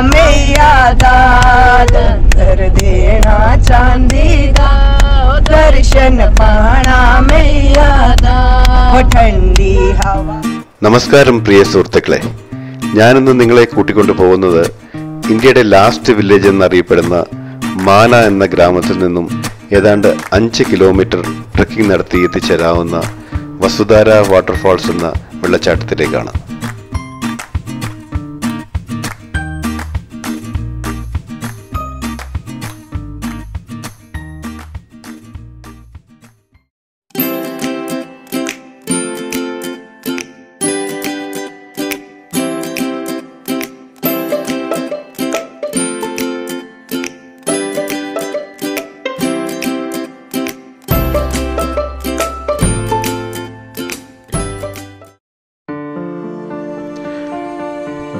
मैया दाद कर देना चांदी दा दर्शन पाना मैया दा ठंडी हवा. നമസ്കാരം പ്രിയ സുഹൃത്തുക്കളെ, ഞാനിന്ന് നിങ്ങളെ കൂട്ടിക്കൊണ്ടു പോകുന്നത് ഇന്ത്യയുടെ ലാസ്റ്റ് വില്ലേജ് എന്നറിയപ്പെടുന്ന മാന എന്ന ഗ്രാമത്തിൽ നിന്നും ഏതാണ്ട് 5 കിലോമീറ്റർ ട്രെക്കിംഗ് നടത്തി എത്തിച്ചേരാവുന്ന വസുധാര വാട്ടർഫാൾസ് എന്ന വെള്ളച്ചാട്ടത്തിലേക്കാണ്.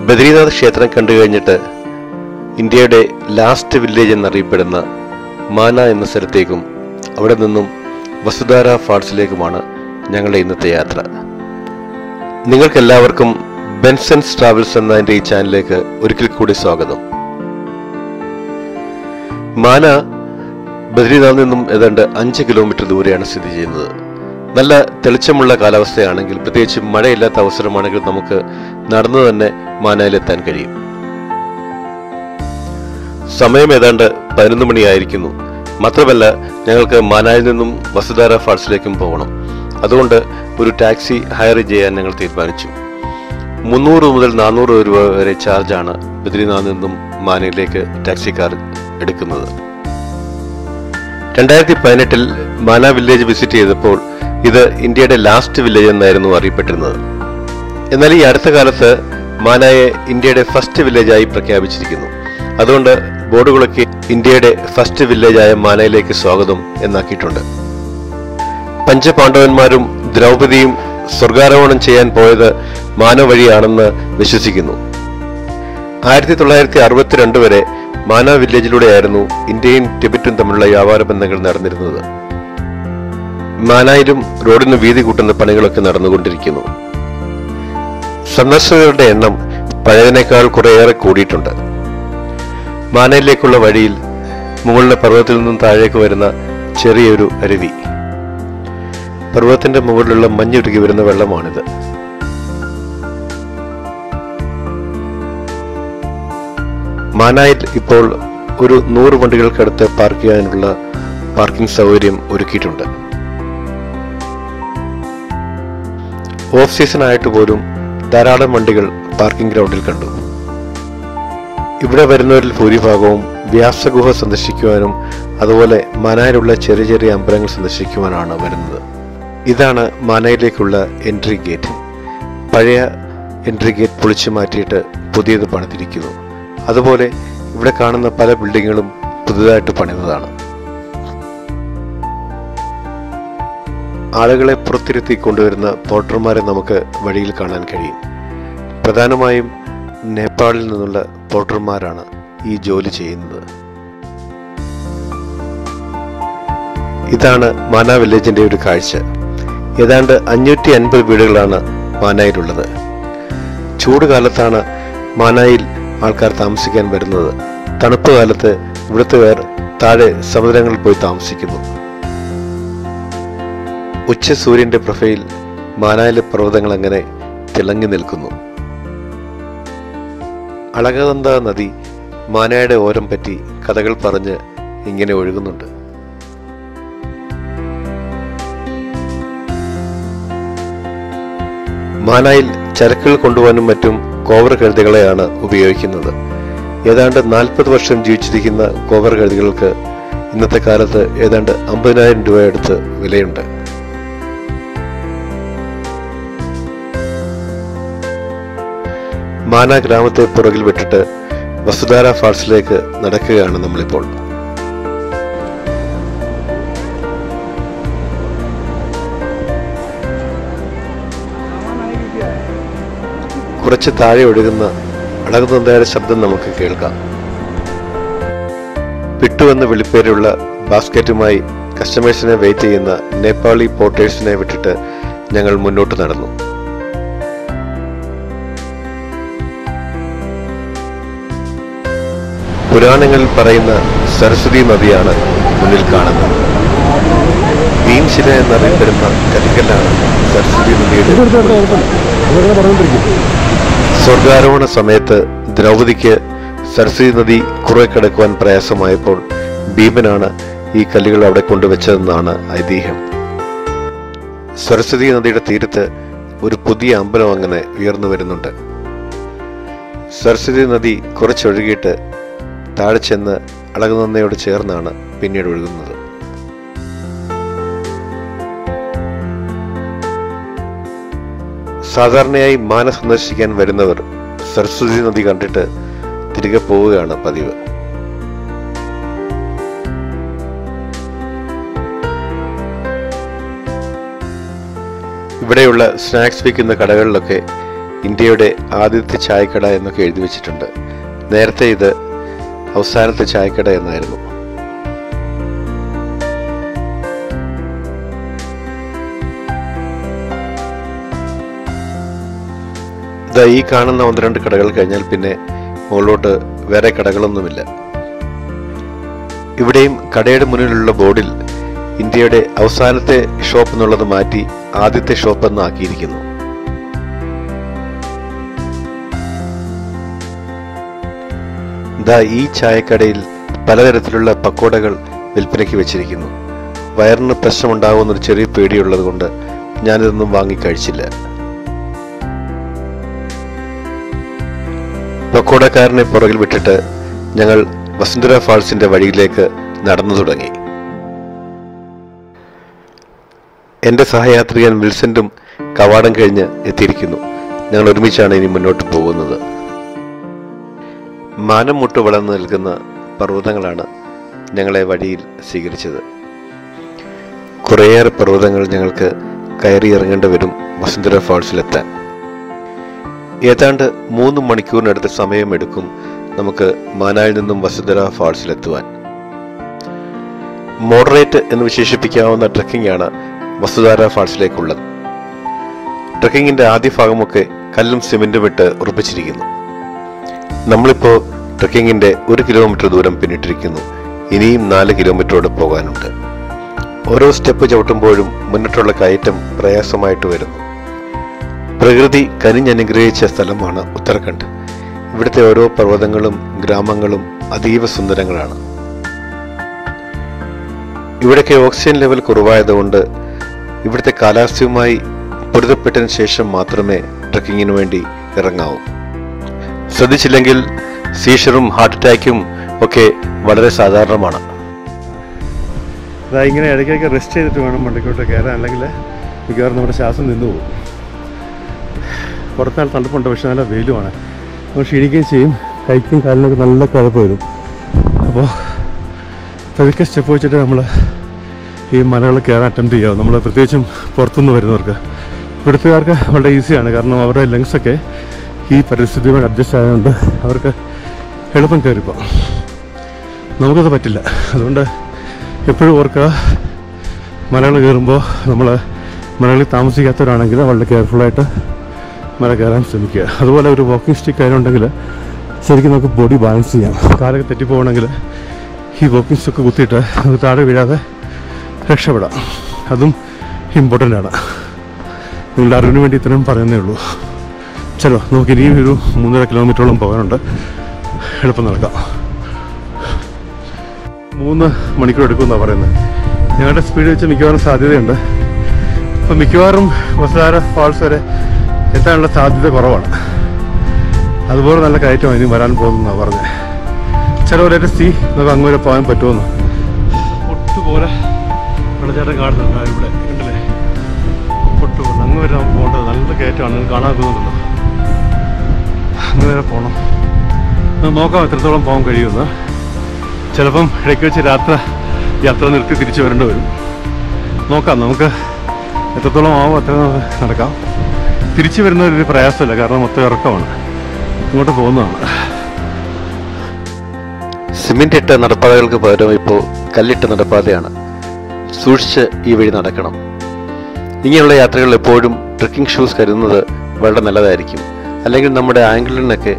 ബദ്രീനാഥ് ക്ഷേത്രം കണ്ടു കഴിഞ്ഞിട്ട് ഇന്ത്യയുടെ ലാസ്റ്റ് വില്ലേജ് എന്നറിയപ്പെടുന്ന മാന എന്ന സ്ഥലത്തേക്കും അവിടെ നിന്നും വസുധാര ഫാൾസിലേക്കുമാണ് ഞങ്ങളുടെ ഇന്നത്തെ യാത്ര. നിങ്ങൾക്കെല്ലാവർക്കും ബെൻസൺസ് ട്രാവൽസ് എന്ന എൻ്റെ ഈ ചാനലിലേക്ക് ഒരിക്കൽ കൂടി സ്വാഗതം. മാന ബദ്രീനാഥിൽ നിന്നും ഏതാണ്ട് 5 കിലോമീറ്റർ ദൂരെയാണ് സ്ഥിതി ചെയ്യുന്നത്. നല്ല തെളിച്ചമുള്ള കാലാവസ്ഥയാണെങ്കിൽ, പ്രത്യേകിച്ച് മഴയില്ലാത്ത അവസരമാണെങ്കിൽ നമുക്ക് നടന്നു തന്നെ മാനയിലെത്താൻ കഴിയും. സമയം ഏതാണ്ട് 11 മണിയായിരിക്കുന്നു. മാത്രമല്ല, ഞങ്ങൾക്ക് മാനായിൽ നിന്നും വസുധാര ഫാൾസിലേക്കും പോകണം. അതുകൊണ്ട് ഒരു ടാക്സി ഹയർ ചെയ്യാൻ ഞങ്ങൾ തീരുമാനിച്ചു. 300 മുതൽ 400 രൂപ വരെ ചാർജാണ് ബദ്രീനാഥിൽ നിന്നും മാനയിലേക്ക് ടാക്സിക്കാർ എടുക്കുന്നത്. 2018 മാന വില്ലേജ് വിസിറ്റ് ചെയ്തപ്പോൾ ഇത് ഇന്ത്യയുടെ ലാസ്റ്റ് വില്ലേജ് എന്നായിരുന്നു അറിയപ്പെട്ടിരുന്നത്. എന്നാൽ ഈ അടുത്ത കാലത്ത് മാനയെ ഇന്ത്യയുടെ ഫസ്റ്റ് വില്ലേജായി പ്രഖ്യാപിച്ചിരിക്കുന്നു. അതുകൊണ്ട് ബോർഡുകളൊക്കെ ഇന്ത്യയുടെ ഫസ്റ്റ് വില്ലേജായ മാനയിലേക്ക് സ്വാഗതം എന്നാക്കിയിട്ടുണ്ട്. പഞ്ചപാണ്ഡവന്മാരും ദ്രൗപദിയും സ്വർഗാരോഹണം ചെയ്യാൻ പോയത് മാന വഴിയാണെന്ന് വിശ്വസിക്കുന്നു. 1962 വരെ മാന വില്ലേജിലൂടെയായിരുന്നു ഇന്ത്യയും ടിബറ്റും തമ്മിലുള്ള വ്യാപാര ബന്ധങ്ങൾ നടന്നിരുന്നത്. മാനായിലും റോഡിന് വീതി കൂട്ടുന്ന പണികളൊക്കെ നടന്നുകൊണ്ടിരിക്കുന്നു. സന്ദർശകരുടെ എണ്ണം പഴയതിനേക്കാൾ കുറേയേറെ കൂടിയിട്ടുണ്ട്. മാനയിലേക്കുള്ള വഴിയിൽ മുകളിലെ പർവ്വതത്തിൽ നിന്നും താഴേക്ക് വരുന്ന ചെറിയൊരു അരുവി. പർവ്വതത്തിന്റെ മുകളിലുള്ള മഞ്ഞുരുകി വരുന്ന വെള്ളമാണിത്. മാനായിൽ ഇപ്പോൾ ഒരു 100 വണ്ടികൾക്കടുത്ത് പാർക്ക് ചെയ്യാനുള്ള പാർക്കിംഗ് സൗകര്യം ഒരുക്കിയിട്ടുണ്ട്. ഓഫ് സീസൺ ആയിട്ട് പോലും ധാരാളം വണ്ടികൾ പാർക്കിംഗ് ഗ്രൗണ്ടിൽ കണ്ടു. ഇവിടെ വരുന്നവരിൽ ഭൂരിഭാഗവും വ്യാസഗുഹ സന്ദർശിക്കുവാനും അതുപോലെ മാനായിലുള്ള ചെറിയ ചെറിയ അമ്പലങ്ങൾ സന്ദർശിക്കുവാനാണ് വരുന്നത്. ഇതാണ് മാനായിലേക്കുള്ള എൻട്രി ഗേറ്റ്. പഴയ എൻട്രി ഗേറ്റ് പൊളിച്ചു മാറ്റിയിട്ട് പുതിയത് പണിതിരിക്കുന്നു. അതുപോലെ ഇവിടെ കാണുന്ന പല ബിൽഡിങ്ങുകളും പുതുതായിട്ട് പണിതതാണ്. ആളുകളെ പുറത്തിരുത്തി കൊണ്ടുവരുന്ന പോർട്ടർമാരെ നമുക്ക് വഴിയിൽ കാണാൻ കഴിയും. പ്രധാനമായും നേപ്പാളിൽ നിന്നുള്ള പോർട്ടർമാരാണ് ഈ ജോലി ചെയ്യുന്നത്. ഇതാണ് മാന വില്ലേജിന്റെ ഒരു കാഴ്ച. ഏതാണ്ട് 550 വീടുകളാണ് മാനായിലുള്ളത്. ചൂട് കാലത്താണ് മാനായിൽ ആൾക്കാർ താമസിക്കാൻ വരുന്നത്. തണുപ്പ് കാലത്ത് ഇവിടുത്തുകാർ താഴെ സമുദ്രങ്ങളിൽ പോയി താമസിക്കുന്നു. ഉച്ച സൂര്യന്റെ പ്രൊഫൈൽ മാനായിലെ പർവ്വതങ്ങൾ അങ്ങനെ തിളങ്ങി നിൽക്കുന്നു. അളകനന്ദ നദി മാനായുടെ ഓരം പറ്റി കഥകൾ പറഞ്ഞ് ഇങ്ങനെ ഒഴുകുന്നുണ്ട്. മാനായിൽ ചരക്കുകൾ കൊണ്ടുപോകാനും മറ്റും കോവർ കഴുതകളെയാണ് ഉപയോഗിക്കുന്നത്. ഏതാണ്ട് 40 വർഷം ജീവിച്ചിരിക്കുന്ന കോവർ കഴുതകൾക്ക് ഇന്നത്തെ കാലത്ത് ഏതാണ്ട് 50,000 രൂപ അടുത്ത് വിലയുണ്ട്. മാന ഗ്രാമത്തെ പുറകിൽ വിട്ടിട്ട് വസുധാര ഫാൾസിലേക്ക് നടക്കുകയാണ് നമ്മളിപ്പോൾ. കുറച്ച് താഴെ ഒഴുകുന്ന അളകനന്ദയുടെ ശബ്ദം നമുക്ക് കേൾക്കാം. പിട്ടു എന്ന വിളിപ്പേരുള്ള ബാസ്ക്കറ്റുമായി കസ്റ്റമേഴ്സിനെ വെയിറ്റ് ചെയ്യുന്ന നേപ്പാളി പോർട്ടേഴ്സിനെ വിട്ടിട്ട് ഞങ്ങൾ മുന്നോട്ട് നടന്നു. പുരാണങ്ങളിൽ പറയുന്ന സരസ്വതി നദിയാണ് മുന്നിൽ കാണുന്നത്. മീൻശില എന്നറിയപ്പെടുന്ന കരിങ്കല്ലാണ് സരസ്വതി നദിയുടെ. സ്വർഗാരോഹണ സമയത്ത് ദ്രൗപദിക്ക് സരസ്വതി നദി കുറെ കടക്കുവാൻ പ്രയാസമായപ്പോൾ ഭീമനാണ് ഈ കല്ലുകൾ അവിടെ കൊണ്ടുവച്ചതെന്നാണ് ഐതിഹ്യം. സരസ്വതി നദിയുടെ തീരത്ത് ഒരു പുതിയ അമ്പലം അങ്ങനെ ഉയർന്നു വരുന്നുണ്ട്. സരസ്വതി നദി കുറച്ചൊഴുകിയിട്ട് താഴെ ചെന്ന് അളകനന്ദയോട് ചേർന്നാണ് പിന്നീട് ഒഴുകുന്നത്. സാധാരണയായി മാന സന്ദർശിക്കാൻ വരുന്നവർ സരസ്വതി നദി കണ്ടിട്ട് തിരികെ പോവുകയാണ് പതിവ്. ഇവിടെയുള്ള സ്നാക്സ് വിൽക്കുന്ന കടകളിലൊക്കെ ഇന്ത്യയുടെ ആദ്യത്തെ ചായക്കട എന്നൊക്കെ എഴുതി വെച്ചിട്ടുണ്ട്. നേരത്തെ ഇത് അവസാനത്തെ ചായക്കട എന്നായിരുന്നു. ഈ കാണുന്ന 1-2 കടകൾ കഴിഞ്ഞാൽ പിന്നെ മുകളിലോട്ട് വേറെ കടകളൊന്നുമില്ല. ഇവിടെയും കടയുടെ മുന്നിലുള്ള ബോർഡിൽ ഇന്ത്യയുടെ അവസാനത്തെ ഷോപ്പ് എന്നുള്ളത് മാറ്റി ആദ്യത്തെ ഷോപ്പ് എന്ന് ആക്കിയിരിക്കുന്നു. ഈ ചായക്കടയിൽ പലതരത്തിലുള്ള പക്കോടകൾ വിൽപ്പനയ്ക്ക് വെച്ചിരിക്കുന്നു. വയറിന് പ്രശ്നമുണ്ടാകുമെന്നൊരു ചെറിയ പേടിയുള്ളത് കൊണ്ട് ഞാനിതൊന്നും വാങ്ങി കഴിച്ചില്ല. പക്കോടക്കാരനെ പുറകിൽ വിട്ടിട്ട് ഞങ്ങൾ വസുന്ധര ഫാൾസിന്റെ വഴിയിലേക്ക് നടന്നു തുടങ്ങി. എന്റെ സഹയാത്രികൻ വിൽസന്റും കവാടം കഴിഞ്ഞ് എത്തിയിരിക്കുന്നു. ഞങ്ങൾ ഒരുമിച്ചാണ് ഇനി മുന്നോട്ട് പോകുന്നത്. മാനം മുട്ട് വളർന്നു നിൽക്കുന്ന പർവ്വതങ്ങളാണ് ഞങ്ങളെ വഴിയിൽ സ്വീകരിച്ചത്. കുറേയേറെ പർവ്വതങ്ങൾ ഞങ്ങൾക്ക് കയറി ഇറങ്ങേണ്ടി വരും വസുന്ധര ഫാൾസിലെത്താൻ. ഏതാണ്ട് 3 മണിക്കൂറിനടുത്ത് സമയമെടുക്കും നമുക്ക് മാനായിൽ നിന്നും വസുന്ധര ഫാൾസിലെത്തുവാൻ. മോഡറേറ്റ് എന്ന് വിശേഷിപ്പിക്കാവുന്ന ട്രക്കിംഗ് ആണ് വസുന്ധര ഫാൾസിലേക്കുള്ളത്. ട്രക്കിങ്ങിന്റെ ആദ്യ ഭാഗമൊക്കെ കല്ലും സിമെന്റും ഇട്ട് ഉറപ്പിച്ചിരിക്കുന്നു. നമ്മളിപ്പോ ട്രക്കിങ്ങിന്റെ 1 കിലോമീറ്റർ ദൂരം പിന്നിട്ടിരിക്കുന്നു. ഇനിയും 4 കിലോമീറ്ററോടെ പോകാനുണ്ട്. ഓരോ സ്റ്റെപ്പ് ചവിട്ടുമ്പോഴും മുന്നിട്ടുള്ള കയറ്റം പ്രയാസമായിട്ട് വരുന്നു. പ്രകൃതി കനിഞ്ഞനുഗ്രഹിച്ച സ്ഥലമാണ് ഉത്തരാഖണ്ഡ്. ഇവിടുത്തെ ഓരോ പർവ്വതങ്ങളും ഗ്രാമങ്ങളും അതീവ സുന്ദരങ്ങളാണ്. ഇവിടേക്ക് ഓക്സിജൻ ലെവൽ കുറവായതുകൊണ്ട് ഇവിടുത്തെ കാലാവസ്ഥയുമായി പൊരുത്തപ്പെട്ടതിന് ശേഷം മാത്രമേ ട്രക്കിങ്ങിന് വേണ്ടി ഇറങ്ങാവൂ. ശ്രദ്ധിച്ചില്ലെങ്കിൽ സീഷറും ഹാർട്ട് അറ്റാക്കും ഒക്കെ വളരെ സാധാരണമാണ്. ഇങ്ങനെ ഇടയ്ക്കൊക്കെ റെസ്റ്റ് ചെയ്തിട്ട് വേണം മണ്ടയ്ക്കോട്ട് കയറാൻ, അല്ലെങ്കിൽ മിക്കവാറും നമ്മുടെ ശ്വാസം നിന്നു പോകും. പുറത്താൽ തണുപ്പുണ്ട്, പക്ഷെ നല്ല വെയിലുമാണ്. നമ്മൾ ക്ഷീണിക്കുകയും ചെയ്യും. കൈക്കും കാലിനൊക്കെ നല്ല കുഴപ്പം വരും. അപ്പോൾ പതുക്കെ സ്റ്റെപ്പ് വെച്ചിട്ട് നമ്മൾ ഈ മലകൾ കയറാൻ അറ്റംപ്റ്റ് ചെയ്യാവും. നമ്മൾ പ്രത്യേകിച്ചും പുറത്തുനിന്ന് വരുന്നവർക്ക്. ഇവിടുത്തുകാർക്ക് വളരെ ഈസിയാണ്, കാരണം അവരുടെ ലങ്സൊക്കെ ഈ പരിസ്ഥിതിയുമായി അഡ്ജസ്റ്റ് ആയതുകൊണ്ട് അവർക്ക് എളുപ്പം കയറിപ്പോൾ. നമുക്കത് പറ്റില്ല. അതുകൊണ്ട് എപ്പോഴും ഓർക്കുക, മലകൾ കയറുമ്പോൾ നമ്മൾ മലകളിൽ താമസിക്കാത്തവരാണെങ്കിൽ വളരെ കെയർഫുള്ളായിട്ട് മല കയറാൻ ശ്രമിക്കുക. അതുപോലെ ഒരു വാക്കിംഗ് സ്റ്റിക്ക് ആയതുണ്ടെങ്കിൽ ശരിക്കും നമുക്ക് ബോഡി ബാലൻസ് ചെയ്യാം. കാലൊക്കെ തെറ്റിപ്പോകണമെങ്കിൽ ഈ വാക്കിംഗ് സ്റ്റിക്ക് കുത്തിയിട്ട് നമുക്ക് താഴെ വീഴാതെ രക്ഷപ്പെടാം. അതും ഇമ്പോർട്ടൻ്റ് ആണ്. നിങ്ങളുടെ അറിവിന് വേണ്ടി ഇത്രയും പറയുന്നേ ഉള്ളൂ. ചലോ, നമുക്ക് ഇനിയും ഒരു 3.5 കിലോമീറ്ററോളം പോകാനുണ്ട്. എളുപ്പം നടക്കാം. 3 മണിക്കൂർ എടുക്കുമെന്നാണ് പറയുന്നത്. ഞങ്ങളുടെ സ്പീഡ് വെച്ച് മിക്കവാറും സാധ്യതയുണ്ട്. അപ്പം മിക്കവാറും വസുന്ധര ഫാൾസ് വരെ എത്താനുള്ള സാധ്യത കുറവാണ്. അതുപോലെ നല്ല കയറ്റം ഇനി വരാൻ പോകുന്നതാണ് പറഞ്ഞത്. ചിലവരെ സി നമുക്ക് അങ്ങ് വരെ പോകാൻ പറ്റുമെന്ന്. ഒട്ടുപോലെ വെള്ളച്ചാട്ടം കാണുന്നുണ്ട് ഇവിടെ, കണ്ടില്ലേ? ഒട്ടുപോലെ അങ്ങ് വരെ നമുക്ക് പോകേണ്ടത്. നല്ല കയറ്റമാണ്, നിങ്ങൾക്ക് കാണാൻ പോകുന്നുണ്ടല്ലോ. അങ്ങ് വരെ പോകണം. നോക്കാം എത്രത്തോളം പോകാൻ കഴിയുമെന്ന്. ചിലപ്പം ഇടയ്ക്ക് വെച്ച് യാത്ര നിർത്തി തിരിച്ചു വരേണ്ടി വരും. നോക്കാം, നമുക്ക് എത്രത്തോളം ആവും അത്ര നടക്കാം. തിരിച്ചു വരുന്നൊരു പ്രയാസമില്ല, കാരണം മൊത്തം ഇറക്കമാണ്. ഇങ്ങോട്ട് പോകുന്നതാണ്. സിമെന്റ് ഇട്ട നടപ്പാതകൾക്ക് പകരം ഇപ്പോൾ കല്ലിട്ട നടപ്പാതയാണ്. സൂക്ഷിച്ച് ഈ വഴി നടക്കണം. ഇങ്ങനെയുള്ള യാത്രകൾ എപ്പോഴും ട്രക്കിംഗ് ഷൂസ് കരുതുന്നത് വളരെ നല്ലതായിരിക്കും. അല്ലെങ്കിൽ നമ്മുടെ ആംഗിളിനൊക്കെ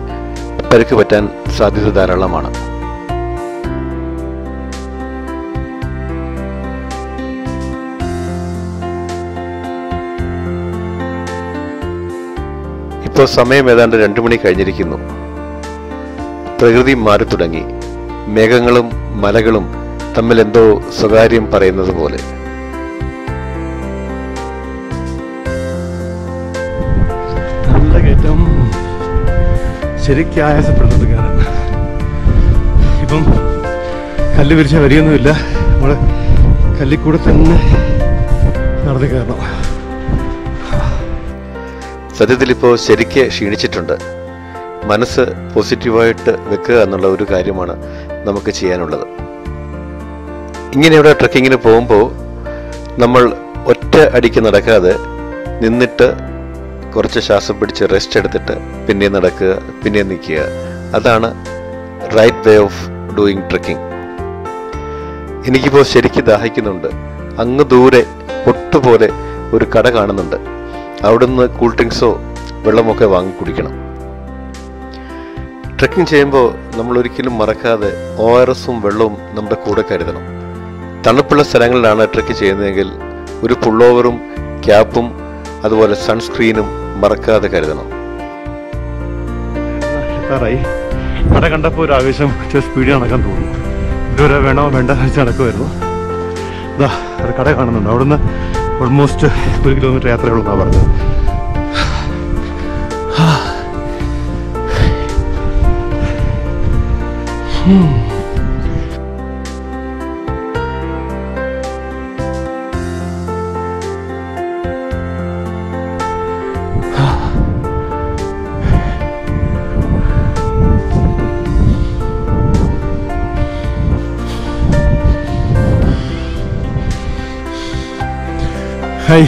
പരിക്ക് പറ്റാൻ സാധ്യത ധാരാളമാണ്. ഇപ്പോൾ സമയം ഏതാണ്ട് 2 മണി കഴിഞ്ഞിരിക്കുന്നു. പ്രകൃതി മാറി തുടങ്ങി. മേഘങ്ങളും മലകളും തമ്മിൽ എന്തോ സ്വകാര്യം പറയുന്നത് പോലെ. നല്ല കയറ്റം, ശരിക്കും ആയാസപ്പെടുന്നുണ്ട് കാരണം. ഇപ്പം കല്ല് വിരിച്ച വരിയൊന്നുമില്ല, നമ്മൾ കല്ലിക്കൂടെ തന്നെ നടന്നു കയറണം. സത്യത്തിൽ ഇപ്പോൾ ശരിക്ക് ക്ഷീണിച്ചിട്ടുണ്ട്. മനസ്സ് പോസിറ്റീവായിട്ട് വെക്കുക എന്നുള്ള ഒരു കാര്യമാണ് നമുക്ക് ചെയ്യാനുള്ളത്. ഇങ്ങനെയുള്ള ട്രക്കിങ്ങിന് പോകുമ്പോൾ നമ്മൾ ഒറ്റ അടിക്ക് നടക്കാതെ നിന്നിട്ട് കുറച്ച് ശ്വാസം പിടിച്ച് റെസ്റ്റ് എടുത്തിട്ട് പിന്നെ നടക്കുക, പിന്നെ നിൽക്കുക. അതാണ് right way of doing trekking. എനിക്കിപ്പോൾ ശരിക്കും ദാഹിക്കുന്നുണ്ട്. അങ്ങ് ദൂരെ പൊട്ടുപോലെ ഒരു കട കാണുന്നുണ്ട്. അവിടുന്ന് കൂൾ ഡ്രിങ്ക്സോ വെള്ളമൊക്കെ വാങ്ങി കുടിക്കണം. ട്രക്കിംഗ് ചെയ്യുമ്പോൾ നമ്മൾ ഒരിക്കലും മറക്കാതെ ORSഉം വെള്ളവും നമ്മുടെ കൂടെ കരുതണം. തണുപ്പുള്ള സ്ഥലങ്ങളിലാണ് ട്രക്ക് ചെയ്യുന്നതെങ്കിൽ ഒരു പുള്ളോവറും ക്യാപ്പും അതുപോലെ സൺസ്ക്രീനും മറക്കാതെ കരുതണം. കട കണ്ടപ്പോൾ ഒരു ആവേശം, സ്പീഡിൽ നടക്കാൻ തോന്നുന്നു. ഇതുവരെ വേണോ വേണ്ട വെച്ച് നടക്കുമായിരുന്നു. ഇതാ ഒരു കട കാണുന്നുണ്ട്. അവിടുന്ന് ഓൾമോസ്റ്റ് 1 കിലോമീറ്റർ യാത്രയുള്ളതാണ് പറഞ്ഞത്. ഹായ്,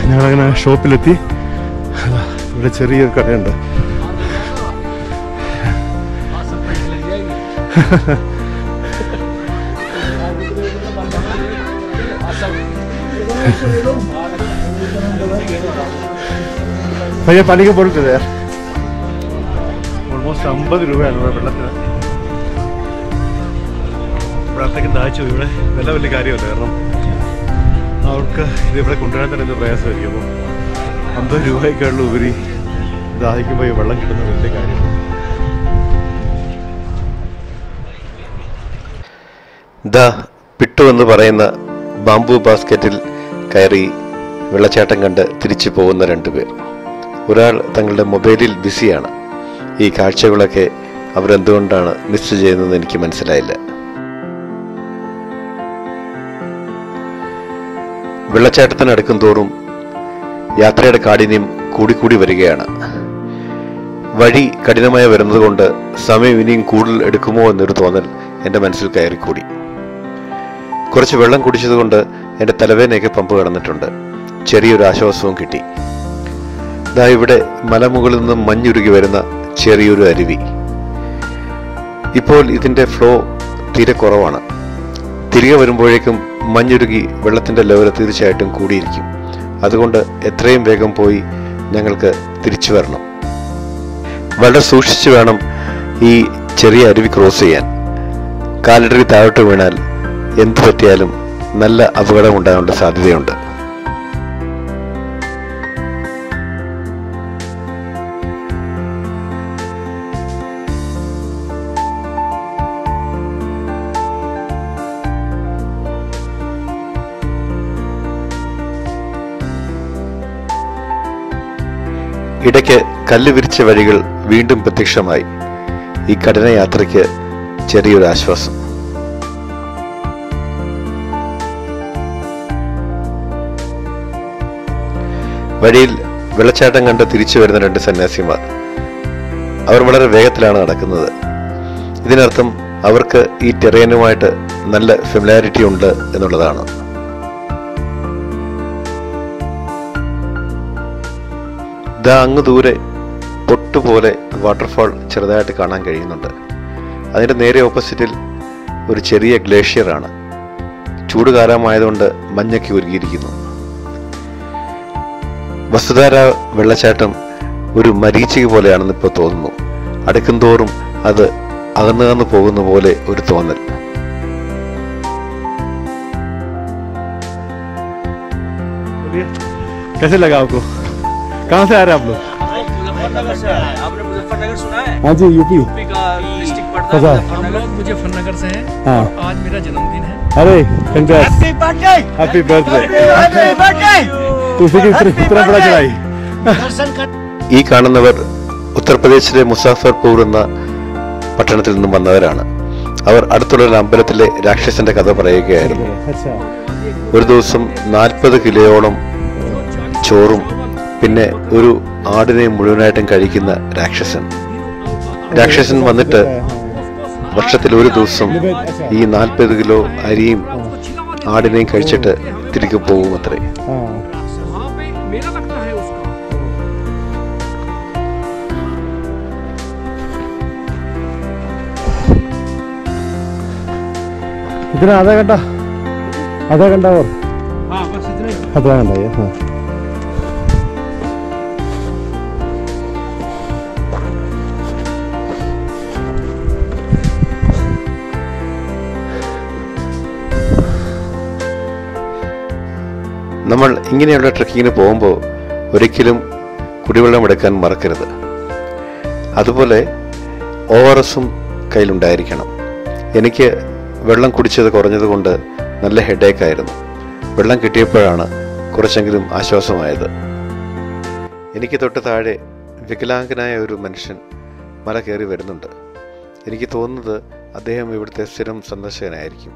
ഞങ്ങളങ്ങനെ ഷോപ്പിലെത്തി. ഇവിടെ ചെറിയൊരു കടയുണ്ട്. പയ്യെ പണിക്ക് പോയിട്ടില്ല. ഓൾമോസ്റ്റ് 50 രൂപയാണ് ഇവിടെ വെള്ളത്തിന്. ഇവിടത്തേക്ക് ദാഹിച്ചു. ഇവിടെ വില വലിയ കാര്യമല്ല, കാരണം അവർക്ക് ഇത് ഇവിടെ കൊണ്ടുവരാൻ തന്നെ എന്ത് പ്രയാസമായിരിക്കും. അപ്പോൾ 50 രൂപയ്ക്കുള്ള ഉപരി ദാഹിക്കുമ്പോൾ ഈ വെള്ളം കിട്ടുന്ന വലിയ കാര്യമാണ്. ദാ പിട്ടു എന്ന് പറയുന്ന ബാംബു ബാസ്ക്കറ്റിൽ കയറി വെള്ളച്ചാട്ടം കണ്ട് തിരിച്ചു പോകുന്ന 2 പേർ. ഒരാൾ തങ്ങളുടെ മൊബൈലിൽ ബിസിയാണ്. ഈ കാഴ്ചകളൊക്കെ അവരെന്തുകൊണ്ടാണ് മിസ് ചെയ്യുന്നതെന്ന് എനിക്ക് മനസ്സിലായില്ല. വെള്ളച്ചാട്ടത്തിന് അടുക്കും തോറും യാത്രയുടെ കാഠിന്യം കൂടിക്കൂടി വരികയാണ്. വഴി കഠിനമായി വരുന്നത് കൊണ്ട് സമയം ഇനിയും കൂടുതൽ എടുക്കുമോ എന്നൊരു തോന്നൽ എൻ്റെ മനസ്സിൽ കയറിക്കൂടി. കുറച്ച് വെള്ളം കുടിച്ചതുകൊണ്ട് എൻ്റെ തലവേദനയൊക്കെ പമ്പ് കടന്നിട്ടുണ്ട്. ചെറിയൊരു ആശ്വാസവും കിട്ടി. ദാ ഇവിടെ മലമുകളിൽ നിന്നും മഞ്ഞുരുകി വരുന്ന ചെറിയൊരു അരുവി. ഇപ്പോൾ ഇതിൻ്റെ ഫ്ലോ തീരെ കുറവാണ്. തിരികെ വരുമ്പോഴേക്കും മഞ്ഞുരുകി വെള്ളത്തിൻ്റെ ലെവൽ തീർച്ചയായിട്ടും കൂടിയിരിക്കും. അതുകൊണ്ട് എത്രയും വേഗം പോയി ഞങ്ങൾക്ക് തിരിച്ചു വരണം. വളരെ സൂക്ഷിച്ചു വേണം ഈ ചെറിയ അരുവി ക്രോസ് ചെയ്യാൻ. കാലിടറി താഴോട്ട് വീണാൽ എന്തു പറ്റിയാലും നല്ല അപകടം ഉണ്ടാകാനുള്ള സാധ്യതയുണ്ട്. ഇടയ്ക്ക് കല്ല് വിരിച്ച വഴികൾ വീണ്ടും പ്രത്യക്ഷമായി. ഈ കഠിന യാത്രയ്ക്ക് ചെറിയൊരു ആശ്വാസം. വഴിയിൽ വെള്ളച്ചാട്ടം കണ്ട് തിരിച്ചു വരുന്ന 2 സന്യാസിമാർ. അവർ വളരെ വേഗത്തിലാണ് നടക്കുന്നത്. ഇതിനർത്ഥം അവർക്ക് ഈ ടെറേനുമായിട്ട് നല്ല ഫെമിലാരിറ്റി ഉണ്ട് എന്നുള്ളതാണ്. ദാ അങ്ങ് ദൂരെ പൊട്ടുപോലെ വാട്ടർഫാൾ ചെറുതായിട്ട് കാണാൻ കഴിയുന്നുണ്ട്. അതിൻ്റെ നേരെ ഓപ്പോസിറ്റിൽ ഒരു ചെറിയ ഗ്ലേഷ്യറാണ്. ചൂടുകാലമായതുകൊണ്ട് മഞ്ഞൊക്കെ ഒരുക്കിയിരിക്കുന്നു. വസുധാര വെള്ളച്ചാട്ടം ഒരു മരീചിക പോലെയാണെന്ന് ഇപ്പോൾ തോന്നുന്നു. അടുക്കും തോറും അത് അകന്നു പോകുന്ന പോലെ ഒരു തോന്നൽ. कैसे लगा आपको? कहाँ से आ रहे हैं आप लोग? मुजफ्फरनगर से आए। आपने मुजफ्फरनगर सुना है? हाँ जी, यूपी का डिस्ट्रिक्ट पड़ता है हम लोग मुजफ्फरनगर से हैं। हाँ। आज मेरा जन्मदिन है। अरे कंग्रेट्स, हैप्पी बर्थडे। तो उसी की इतना बड़ा चढ़ाई। ഈ കാണുന്നവർ ഉത്തർപ്രദേശിലെ മുസാഫർപൂർ എന്ന പട്ടണത്തിൽ നിന്നും വന്നവരാണ്. അവർ അടുത്തുള്ള ഒരു അമ്പലത്തിലെ രാക്ഷസന്റെ കഥ പറയുകയായിരുന്നു. ഒരു ദിവസം 40 കിലോയോളം ചോറും പിന്നെ ഒരു ആടിനെ മുഴുവനായിട്ടും കഴിക്കുന്ന രാക്ഷസൻ വന്നിട്ട് വർഷത്തിൽ ഒരു ദിവസം ഈ 40 കിലോ അരിയും ആടിനെയും കഴിച്ചിട്ട് തിരികെ പോകും അത്രേ. इतना आधा घंटा और आधा घंटा ये. हाँ നമ്മൾ ഇങ്ങനെയുള്ള ട്രക്കിങ്ങിന് പോകുമ്പോൾ ഒരിക്കലും കുടിവെള്ളം എടുക്കാൻ മറക്കരുത്. അതുപോലെ ORSഉം കയ്യിലുണ്ടായിരിക്കണം. എനിക്ക് വെള്ളം കുടിച്ചത് കുറഞ്ഞതുകൊണ്ട് നല്ല ഹെഡേക്കായിരുന്നു. വെള്ളം കിട്ടിയപ്പോഴാണ് കുറച്ചെങ്കിലും ആശ്വാസമായത്. എനിക്ക് തൊട്ട് താഴെ വികലാംഗനായ ഒരു മനുഷ്യൻ മല കയറി വരുന്നുണ്ട്. എനിക്ക് തോന്നുന്നത് അദ്ദേഹം ഇവിടുത്തെ സ്ഥിരം സന്ദർശകനായിരിക്കും.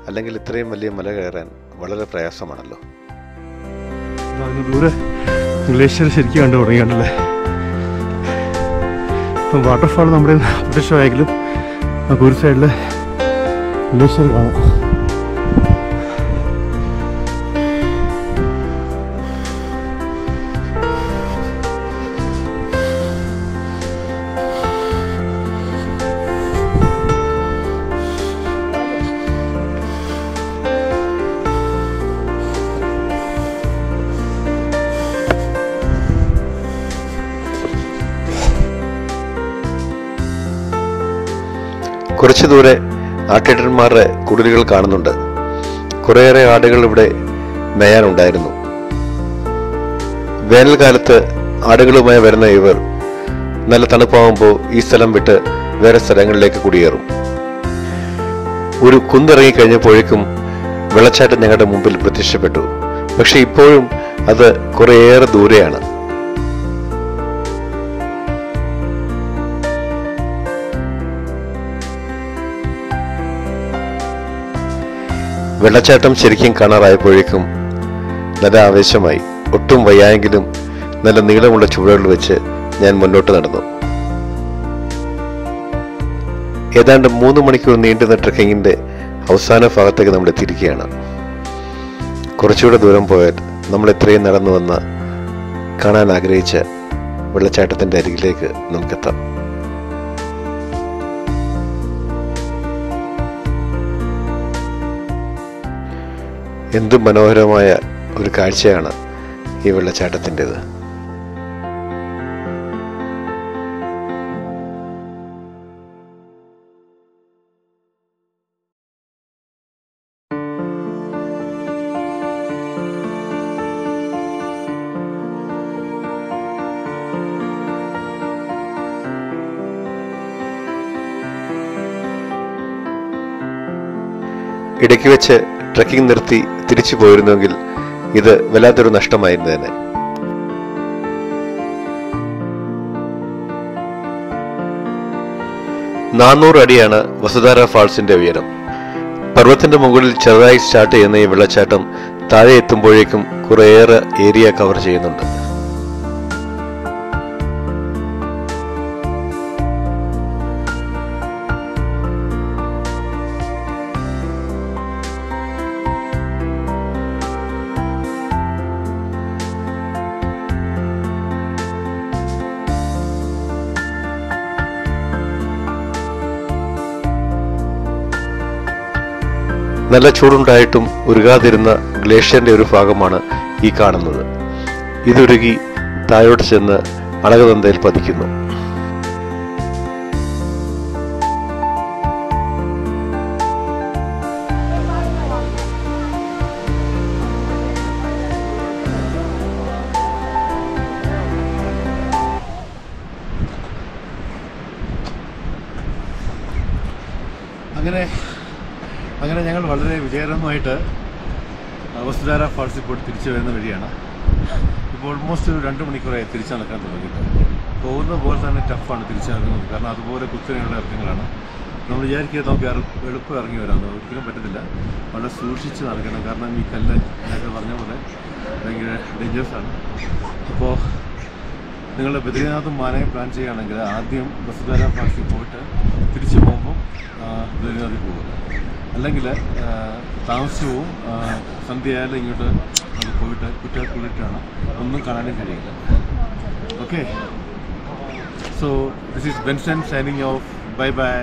അല്ലെങ്കിൽ ഇത്രയും വലിയ മല കയറാൻ വളരെ പ്രയാസമാണല്ലോ. ദൂരെ ഗ്ലേഷ്യർ ശരിക്കും കണ്ടു തുടങ്ങിയല്ലേ. ഇപ്പം വാട്ടർഫാൾ നമ്മുടെ പ്രദേശമായെങ്കിലും ഒരു സൈഡിൽ ഗ്ലേഷ്യർ കാണാം. കുറച്ചു ദൂരെ ആട്ടിടന്മാരുടെ കുടിലുകൾ കാണുന്നുണ്ട്. കുറേയേറെ ആടുകൾ ഇവിടെ മേയാനുണ്ടായിരുന്നു. വേനൽക്കാലത്ത് ആടുകളുമായി വരുന്ന ഇവർ നല്ല തണുപ്പാകുമ്പോൾ ഈ സ്ഥലം വിട്ട് വേറെ സ്ഥലങ്ങളിലേക്ക് കുടിയേറും. ഒരു കുന്നിറങ്ങി കഴിഞ്ഞപ്പോഴേക്കും വെള്ളച്ചാട്ടം ഞങ്ങളുടെ മുമ്പിൽ പ്രത്യക്ഷപ്പെട്ടു. പക്ഷെ ഇപ്പോഴും അത് കുറേയേറെ ദൂരെയാണ്. വെള്ളച്ചാട്ടം ശരിക്കും കാണാറായപ്പോഴേക്കും നല്ല ആവേശമായി. ഒട്ടും വയ്യായെങ്കിലും നല്ല നീളമുള്ള ചുവടുകൾ വെച്ച് ഞാൻ മുന്നോട്ട് നടന്നു. ഏതാണ്ട് 3 മണിക്കൂർ നീണ്ടുന്ന ട്രക്കിങ്ങിന്റെ അവസാന ഭാഗത്തേക്ക് നമ്മൾ എത്തിയിരിക്കുകയാണ്. കുറച്ചുകൂടെ ദൂരം പോയാൽ നമ്മൾ എത്രയും നടന്നു വന്ന് കാണാൻ ആഗ്രഹിച്ച വെള്ളച്ചാട്ടത്തിന്റെ അരികിലേക്ക് നമുക്കെത്താം. എന്ത് മനോഹരമായ ഒരു കാഴ്ചയാണ് ഈ വെള്ളച്ചാട്ടത്തിൻ്റെത്. ഇടയ്ക്ക് വെച്ച് ട്രക്കിംഗ് നിർത്തി തിരിച്ചു പോയിരുന്നെങ്കിൽ ഇത് വല്ലാത്തൊരു നഷ്ടമായിരുന്നേനെ. അടിയാണ് വസുധാര ഫാൾസിന്റെ ഉയരം. പർവ്വതത്തിന്റെ മുകളിൽ ചെറുതായി സ്റ്റാർട്ട് ചെയ്യുന്ന ഈ വെള്ളച്ചാട്ടം താഴെ എത്തുമ്പോഴേക്കും കുറേയേറെ ഏരിയ കവർ ചെയ്യുന്നുണ്ട്. നല്ല ചൂടുണ്ടായിട്ടും ഉരുകാതിരുന്ന ഗ്ലേഷ്യറിന്റെ ഒരു ഭാഗമാണ് ഈ കാണുന്നത്. ഇതുരുകി താഴോട്ട് ചെന്ന് അളകനന്ദയിൽ പതിക്കുന്നു. അങ്ങനെ ഞങ്ങൾ വളരെ വിജയകരമായിട്ട് വസുധാര ഫാൾസിൽ പോയിട്ട് തിരിച്ചു വരുന്ന വഴിയാണ്. ഇപ്പോൾ ഓൾമോസ്റ്റ് ഒരു 2 മണിക്കൂറായി തിരിച്ചു നടക്കാൻ തുടങ്ങിയിട്ട്. പോകുന്ന പോലെ തന്നെ ടഫാണ് തിരിച്ചു നടക്കുന്നത്. കാരണം അതുപോലെ കുത്തനെയുള്ള ഇറക്കങ്ങളാണ്. നമ്മൾ വിചാരിക്കുന്നത് നമുക്ക് എളുപ്പം ഇറങ്ങി വരാമെന്ന് ഒരിക്കലും പറ്റത്തില്ല. വളരെ സൂക്ഷിച്ച് നടക്കണം. കാരണം ഈ കല്ല് നേരത്തെ പറഞ്ഞ പോലെ ഭയങ്കര ഡേഞ്ചറസാണ്. അപ്പോൾ നിങ്ങൾ ബദ്രീനാഥും മാനയും പ്ലാൻ ചെയ്യുകയാണെങ്കിൽ ആദ്യം വസുധാര ഫാൾസിൽ പോയിട്ട് തിരിച്ചു പോകുമ്പം ബദ്രീനാഥിൽ പോകുക. അല്ലെങ്കിൽ താമസിച്ചു പോവും. സന്ധ്യയായാലും ഇങ്ങോട്ട് നമുക്ക് പോയിട്ട് കുറ്റാക്കുള്ളിട്ടാണ് ഒന്നും കാണാനും കഴിയില്ല. Okay, so this is Benson signing off. Bye bye.